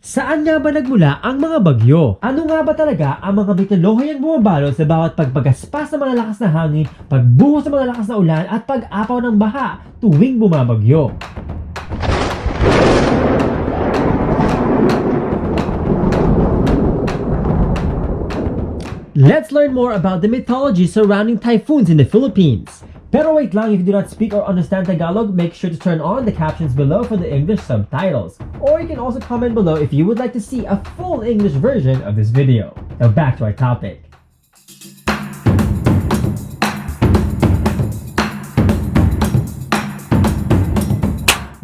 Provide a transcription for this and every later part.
Saan nga ba nagmula ang mga bagyo? Ano nga ba talaga ang mga mitolohiyang bumabalot sa bawat pagpagaspas ng malalakas na hangin, pagbuhos ng malalakas na ulan at pag-apaw ng baha tuwing bumabagyo? Let's learn more about the mythology surrounding typhoons in the Philippines. Pero wait lang, if you do not speak or understand Tagalog, make sure to turn on the captions below for the English subtitles. Or you can also comment below if you would like to see a full English version of this video. Now back to our topic.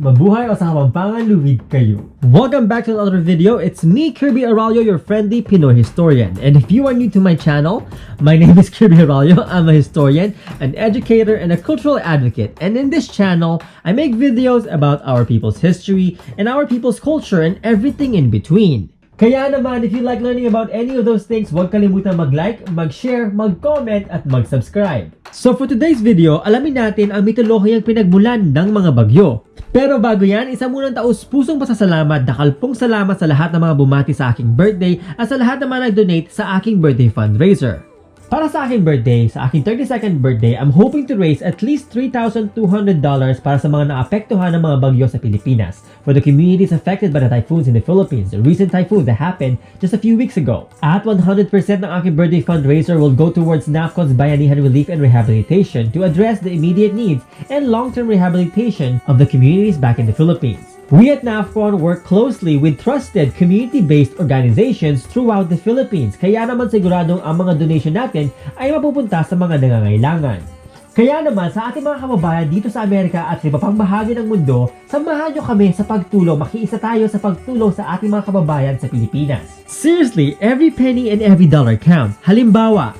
Mabuhay o sa Kapampangan, luwid kayo. Welcome back to another video. It's me, Kirby Aráullo, your friendly Pinoy historian. And if you are new to my channel, my name is Kirby Aráullo. I'm a historian, an educator, and a cultural advocate. And in this channel, I make videos about our people's history and our people's culture and everything in between. Kaya naman, if you like learning about any of those things, huwag kalimutan mag-like, mag-share, mag-comment, at mag-subscribe. So for today's video, alamin natin ang mitolohiyang pinagmulan ng mga bagyo. Pero bago yan, isa munang taus-pusong pasasalamat, dakalpong salamat sa lahat ng mga bumati sa aking birthday at sa lahat ng mga nag-donate sa aking birthday fundraiser. Para sa aking birthday, sa aking 32nd birthday, I'm hoping to raise at least $3,200 para sa mga naapektuhan ng mga bagyo sa Pilipinas for the communities affected by the typhoons in the Philippines, the recent typhoon that happened just a few weeks ago. At 100% ng aking birthday fundraiser will go towards NAFCON's Bayanihan relief and rehabilitation to address the immediate needs and long-term rehabilitation of the communities back in the Philippines. We at NAFCON work closely with trusted community-based organizations throughout the Philippines, kaya naman siguradong ang mga donation natin ay mapupunta sa mga nangangailangan. Kaya naman sa ating mga kababayan dito sa Amerika at sa iba pang bahagi ng mundo, samahan nyo kami sa pagtulong, makiisa tayo sa pagtulong sa ating mga kababayan sa Pilipinas. Seriously, every penny and every dollar counts. Halimbawa,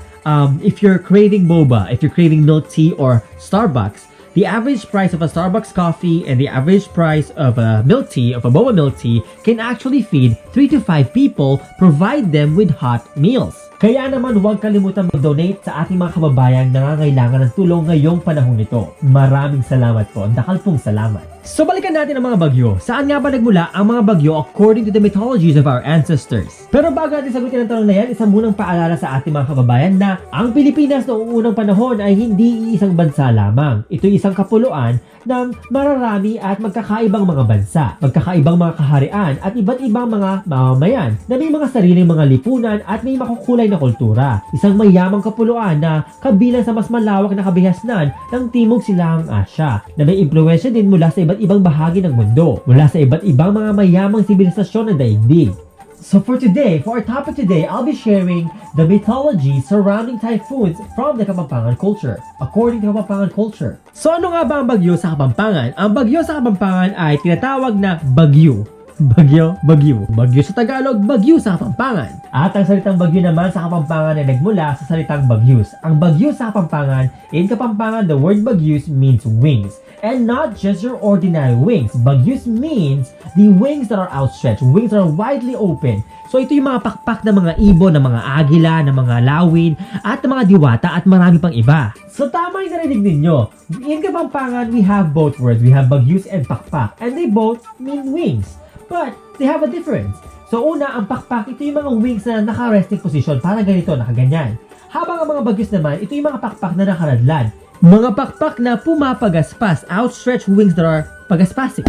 if you're craving boba, if you're craving milk tea or Starbucks, the average price of a Starbucks coffee and the average price of a milk tea, of a boba milk tea, can actually feed 3 to 5 people, provide them with hot meals. Kaya naman huwag kalimutan mag-donate sa ating mga kababayang nangangailangan ng tulong ngayong panahon nito. Maraming salamat po, dakalpong salamat. So balikan natin ang mga bagyo. Saan nga ba nagmula ang mga bagyo according to the mythologies of our ancestors? Pero bago natin sagutin ang tanong na yan, isang munang paalala sa ating mga kababayan na ang Pilipinas noong unang panahon ay hindi isang bansa lamang. Ito'y isang kapuluan ng mararami at magkakaibang mga bansa, magkakaibang mga kaharian at iba't ibang mga mamamayan na may mga sariling mga lipunan at may makukulay na kultura. Isang mayamang kapuluan na kabilang sa mas malawak na kabihasnan ng Timog Silangang Asya na may impluwensya din mula sa iba't ibang bahagi ng mundo, mula sa iba't ibang mga mayamang sibilisasyon ng daigdig. So for today, for our topic today, I'll be sharing the mythology surrounding typhoons from the Kapampangan culture, according to Kapampangan culture. So ano nga ba ang bagyo sa Kapampangan? Ang bagyo sa Kapampangan ay tinatawag na bagyo. Bagyo. Bagyo sa Tagalog, bagyo sa Kapampangan. At ang salitang bagyo naman sa Kapampangan ay nagmula sa salitang bagyus. Ang bagyo sa Kapampangan, in Kapampangan, the word bagyus means wings. And not just your ordinary wings. Bagyus means the wings that are outstretched, wings that are widely open. So ito yung mga pakpak ng mga ibon, ng mga agila, ng mga lawin, at ng mga diwata at marami pang iba. So tama yung narinig ninyo. In Kapampangan, we have both words. We have bagyus and pakpak. And they both mean wings. But they have a difference. So una, ang pakpak, ito yung mga wings na naka-resting position, parang ganito, nakaganyan. Habang ang mga bagyus naman, ito yung mga pakpak na nakaradlad. Mga pakpak na pumapagaspas, outstretched wings that are pagaspasing.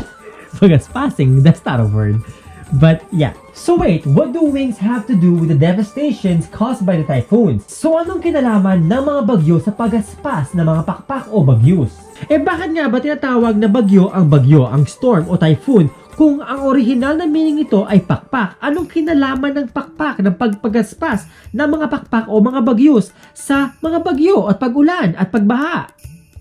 Pagaspasing, that's not a word. But yeah. So wait, what do wings have to do with the devastations caused by the typhoons? So anong kinalaman ng mga bagyo sa pagaspas ng mga pakpak o bagyus? Bakit nga ba tinatawag na bagyo, ang storm o typhoon, kung ang orihinal na meaning nito ay pakpak? Anong kinalaman ng pakpak, ng pagpagaspas ng mga pakpak o mga bagyus sa mga bagyo at pag-ulan at pagbaha?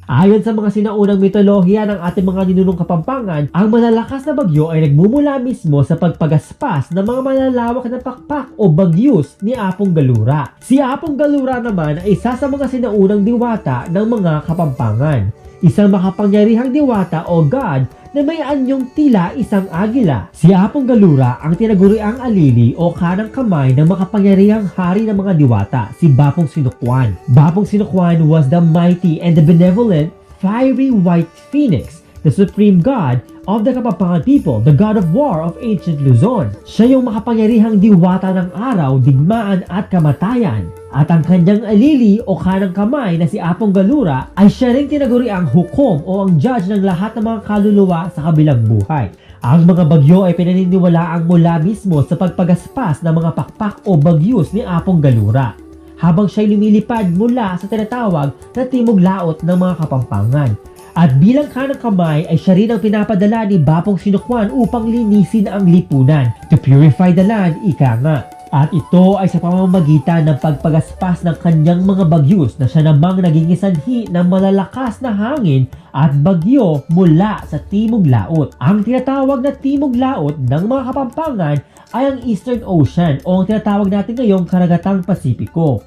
Ayon sa mga sinaunang mitolohiya ng ating mga ninunong Kapampangan, ang malalakas na bagyo ay nagmumula mismo sa pagpagaspas ng mga malalawak na pakpak o bagyus ni Apong Galura. Si Apong Galura naman ay isa sa mga sinaunang diwata ng mga Kapampangan. Isang makapangyarihang diwata o god na may anyong tila isang agila. Si Apong Galura ang tinaguriang alili o kanang kamay ng makapangyarihang hari ng mga diwata, si Bapong Sinukwan. Bapong Sinukwan was the mighty and the benevolent fiery white phoenix the supreme god of the Kapampangan people, the god of war of ancient Luzon. Siya yung makapangyarihang diwata ng araw, digmaan at kamatayan. At ang kanyang alili o kanang kamay na si Apong Galura ay siya rin tinaguri ang hukom o ang judge ng lahat ng mga kaluluwa sa kabilang buhay. Ang mga bagyo ay pinaniniwalaang mula mismo sa pagpagaspas ng mga pakpak o bagyos ni Apong Galura, habang siya'y lumilipad mula sa tinatawag na timog laot ng mga Kapampangan. At bilang kanang kamay ay siya rin ang pinapadala ni Bapong Sinukwan upang linisin ang lipunan, to purify the land, ika nga. At ito ay sa pamamagitan ng pagpagaspas ng kanyang mga bagyos na siya namang naging isanhi ng malalakas na hangin at bagyo mula sa timog laot. Ang tinatawag na timog laot ng mga Kapampangan ay ang Eastern Ocean o ang tinatawag natin ngayong Karagatang Pasipiko.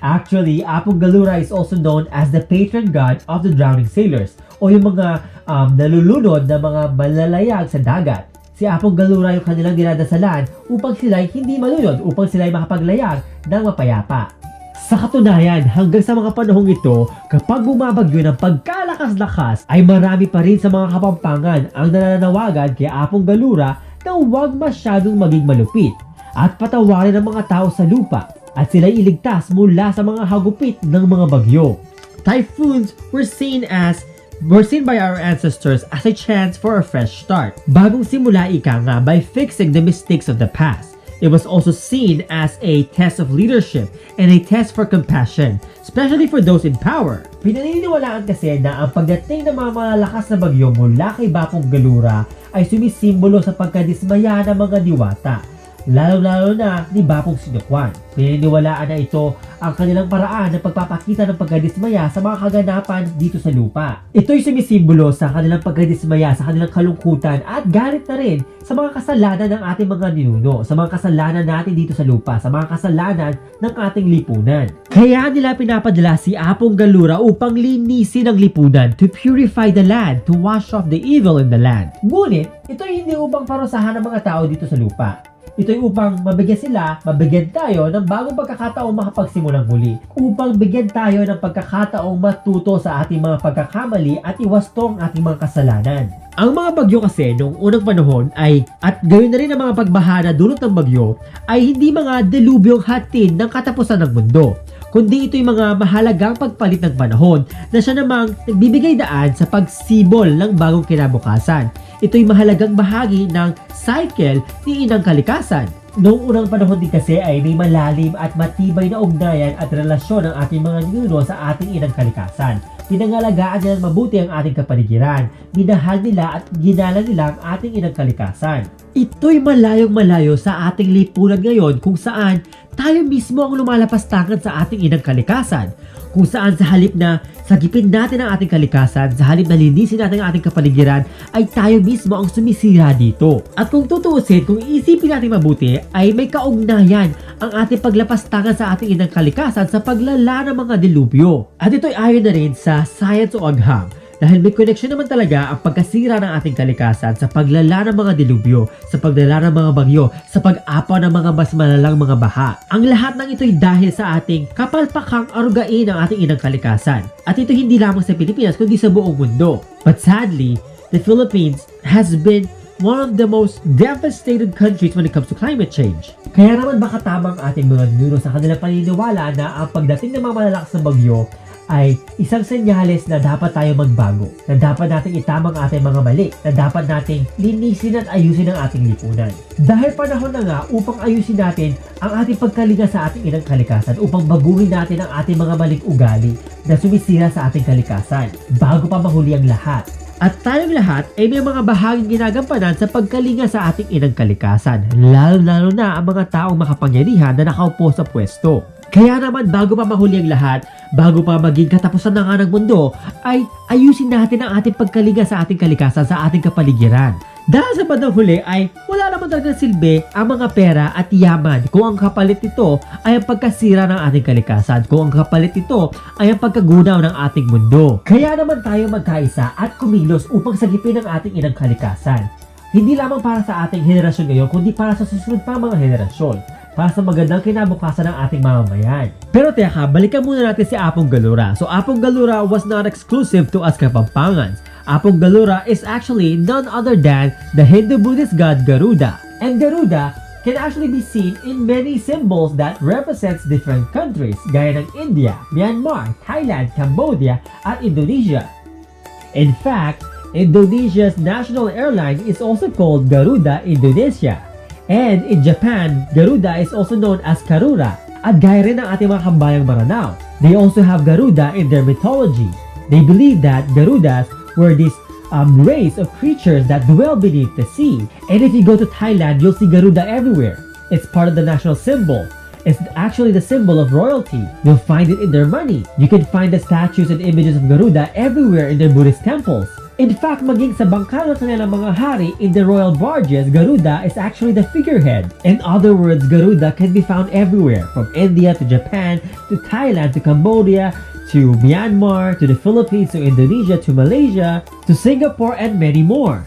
Actually, Apong Galura is also known as the patron god of the drowning sailors o yung mga nalulunod na mga malalayag sa dagat. Si Apong Galura yung kanilang dinadasalan upang sila'y hindi malunod, upang sila'y makapaglayag ng mapayapa. Sa katunayan, hanggang sa mga panahong ito, kapag bumabagyo ng pagkalakas-lakas, ay marami pa rin sa mga Kapampangan ang nananawagan kay Apong Galura na huwag masyadong maging malupit at patawarin ang mga tao sa lupa at sila'y iligtas mula sa mga hagupit ng mga bagyo. Typhoons were seen by our ancestors as a chance for a fresh start. Bagong simula, ika nga, by fixing the mistakes of the past. It was also seen as a test of leadership and a test for compassion, especially for those in power. Pinaniniwalaan kasi na ang pagdating ng mga malalakas na bagyo mula kay Bapong Galura ay sumisimbolo sa pagkadismaya ng mga diwata, lalo-lalo na ni Bapong Sinukwan. Pinaniniwalaan na ito ang kanilang paraan ng pagpapakita ng pagkadismaya sa mga kaganapan dito sa lupa. Ito'y sumisimbolo sa kanilang pagkadismaya, sa kanilang kalungkutan at galit na rin sa mga kasalanan ng ating mga ninuno, sa mga kasalanan natin dito sa lupa, sa mga kasalanan ng ating lipunan. Kaya nila pinapadala si Apong Galura upang linisin ang lipunan, to purify the land, to wash off the evil in the land. Ngunit, ito'y hindi upang parusahan ng mga tao dito sa lupa. Ito'y upang mabigyan tayo ng bagong pagkakataong makapagsimulang muli. Upang bigyan tayo ng pagkakataong matuto sa ating mga pagkakamali at iwasto ang ating mga kasalanan. Ang mga bagyo kasi noong unang panahon ay, at gayon na rin ang mga pagbaha na dulot ng bagyo, ay hindi mga delubyong hatid ng katapusan ng mundo, kundi ito'y mga mahalagang pagpalit ng panahon na siya namang nagbibigay daan sa pagsibol ng bagong kinabukasan. Ito'y mahalagang bahagi ng cycle ni Inang Kalikasan. Noong unang panahon din kasi ay may malalim at matibay na ugnayan at relasyon ng ating mga ninuno sa ating Inang Kalikasan. Pinangalagaan nilang mabuti ang ating kapaligiran, minahal nila at ginalang nila ang ating Inang Kalikasan. Ito'y malayong-malayo sa ating lipunan ngayon kung saan tayo mismo ang lumalapastangan sa ating Inang Kalikasan. Kung saan sa halip na sagipin natin ang ating kalikasan, sa halip na linisin natin ang ating kapaligiran, ay tayo mismo ang sumisira dito. At kung tutuusin, kung isipin natin mabuti, ay may kaugnayan ang ating paglapastangan sa ating Inang Kalikasan sa paglala ng mga dilubyo. At ito'y ayon na rin sa science o agham, dahil may koneksyon naman talaga ang pagkasira ng ating kalikasan sa paglala ng mga dilubyo, sa paglala ng mga bagyo, sa pag-apaw ng mga mas malalang mga baha. Ang lahat ng ito'y dahil sa ating kapalpakang arugain ng ating Inang Kalikasan. At ito hindi lamang sa Pilipinas kundi sa buong mundo. But sadly, the Philippines has been one of the most devastated countries when it comes to climate change. Kaya naman baka tamang ating mga ninuno sa kanilang paniniwala na ang pagdating ng mga malalakas na bagyo ay isang senyales na dapat tayo magbago, na dapat nating itamang ating mga mali, na dapat nating linisin at ayusin ang ating lipunan. Dahil panahon na nga upang ayusin natin ang ating pagkalinga sa ating Inang Kalikasan, upang baguhin natin ang ating mga maling ugali na sumisira sa ating kalikasan, bago pa mahuli ang lahat. At tayong lahat ay may mga bahaging ginagampanan sa pagkalinga sa ating Inang Kalikasan, lalo-lalo na ang mga taong makapangyarihan na nakaupo sa pwesto. Kaya naman bago pa mahuli ang lahat, bago pa maging katapusan na nga ng mundo, ay ayusin natin ang ating pagkalinga sa ating kalikasan, sa ating kapaligiran. Dahil sa bandang huli ay wala naman talagang silbi ang mga pera at yaman kung ang kapalit nito ay ang pagkasira ng ating kalikasan, kung ang kapalit nito ay ang pagkagunaw ng ating mundo. Kaya naman tayo magkaisa at kumilos upang sagipin ang ating Inang Kalikasan. Hindi lamang para sa ating henerasyon ngayon, kundi para sa susunod pa mga henerasyon, para sa magandang kinabukasan ng ating mamamayan. Pero teka, balikan muna natin si Apong Galura. So Apong Galura was not exclusive to us Kapampangans. Apong-galura is actually none other than the Hindu-Buddhist god Garuda. And Garuda can actually be seen in many symbols that represents different countries gaya ng India, Myanmar, Thailand, Cambodia, at Indonesia. In fact, Indonesia's national airline is also called Garuda Indonesia. And in Japan, Garuda is also known as Karura. At gaya rin ng ating mga kambayang Maranao, they also have Garuda in their mythology. They believe that Garudas were this race of creatures that dwell beneath the sea. And if you go to Thailand, you'll see Garuda everywhere. It's part of the national symbol. It's actually the symbol of royalty. You'll find it in their money. You can find the statues and images of Garuda everywhere in their Buddhist temples. In fact, maging sa bangka ng kanilang mga hari in the royal barges, Garuda is actually the figurehead. In other words, Garuda can be found everywhere, from India to Japan, to Thailand, to Cambodia, to Myanmar, to the Philippines, to Indonesia, to Malaysia, to Singapore, and many more.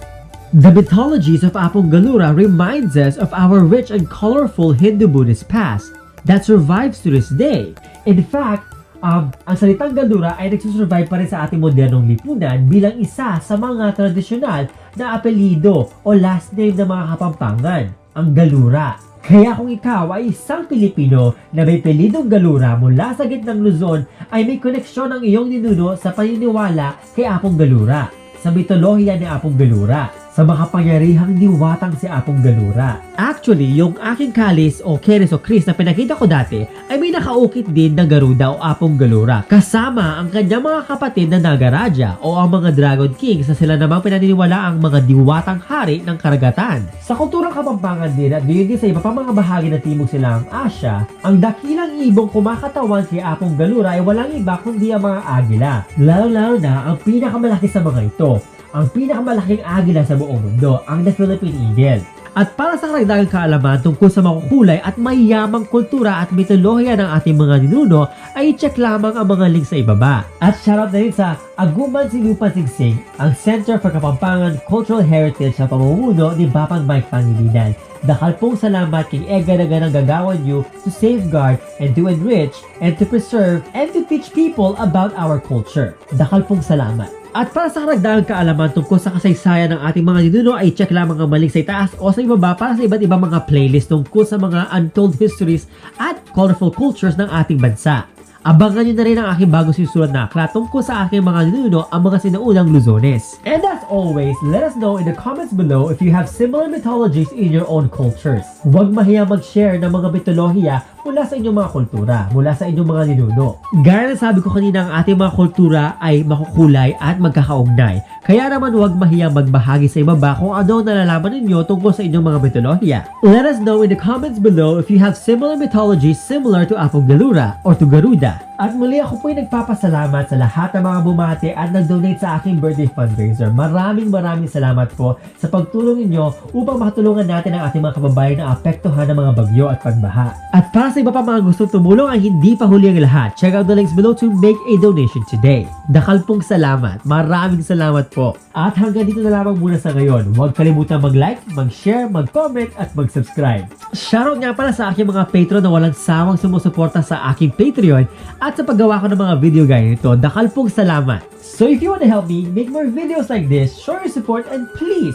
The mythologies of Apong-galura reminds us of our rich and colorful Hindu-Buddhist past that survives to this day. In fact, ang salitang galura ay nagsusurvive pa rin sa ating modernong lipunan bilang isa sa mga tradisyonal na apelido o last name ng mga Kapampangan, ang galura. Kaya kung ikaw ay isang Pilipino na may apelidong galura mula sa gitnang Luzon, ay may koneksyon ang iyong ninuno sa paniniwala kay Apong-galura, sa mitolohiya ni Apong-galura, sa makapangyarihang diwatang si Apong-galura. Actually, yung aking kalis o keres o kris na pinakita ko dati ay may nakaukit din ng Garuda o Apong-galura kasama ang kanyang mga kapatid na Nagaraja o ang mga Dragon Kings na sila namang pinaniniwala ang mga diwatang hari ng karagatan. Sa kulturang Kapampangan din at gayon din sa iba pang mga bahagi ng Timog Silangang Asya, ang dakilang ibong kumakatawan kay Apong-galura ay walang iba kundi ang mga agila. Lalo-lalo na ang pinakamalaki sa mga ito, ang pinakamalaking agila sa buong mundo, ang The Philippine Eagle. At para sa karagdagang kaalaman tungkol sa makukulay at mayamang kultura at mitolohiya ng ating mga ninuno, ay i-check lamang ang mga link sa ibaba. At shoutout na rin sa Aguman Sinupan Singsing, ang Center for Kapampangan Cultural Heritage sa pamumuno ni Bapang Mike Pangilinan. Dakal pong salamat kay Eganaganang gagawan nyo to safeguard and to enrich and to preserve and to teach people about our culture. Dakal pong salamat. At para sa karagdagang kaalaman tungkol sa kasaysayan ng ating mga ninuno ay check lamang ang link sa itaas o sa ibaba para sa iba't ibang mga playlist tungkol sa mga untold histories at colorful cultures ng ating bansa. Abangan nyo na rin ang aking bagong sinusulat na aklat tungkol sa aking mga ninuno ang mga sinaunang Luzones. And as always, let us know in the comments below if you have similar mythologies in your own cultures. Huwag mahiya mag-share ng mga mitolohiya mula sa inyong mga kultura, mula sa inyong mga ninuno. Gaya na sabi ko kanina, ang ating mga kultura ay makukulay at magkakaugnay. Kaya naman huwag mahiyang magbahagi sa ibaba kung ano nalalaman ninyo tungkol sa inyong mga mitolohiya. Let us know in the comments below if you have similar mythologies similar to Apong-galura or to Garuda. At muli ako po'y nagpapasalamat sa lahat ng mga bumati at nag-donate sa aking birthday fundraiser. Maraming salamat po sa pagtulong ninyo upang makatulungan natin ang ating mga kababayan na apektuhan ng mga bagyo at pagbaha. At para sa iba pa mga gustong tumulong ay hindi pa huli ang lahat, check out the links below to make a donation today. Dakal pong salamat. Maraming salamat po. At hanggang dito na lamang muna sa ngayon. Huwag kalimutan mag-like, mag-share, mag-comment at mag-subscribe. Shoutout nga pala sa aking mga patron na walang sawang sumusuporta sa aking Patreon at sa paggawa ko ng mga video gaya nito. Dakal pong salamat. So if you want to help me make more videos like this, show your support and please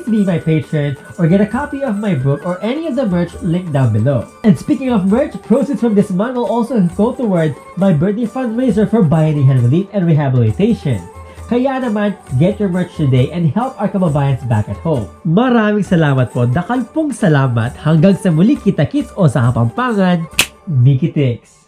be my patron or get a copy of my book or any of the merch linked down below. And speaking of merch, proceeds from this month will also go towards my birthday fundraiser for Bayanihan relief and rehabilitation. Kaya naman, get your merch today and help our kababayans back at home. Maraming salamat po. Dakal pong salamat. Hanggang sa muli, kita-kits o sa Kapampangan, Mikitix!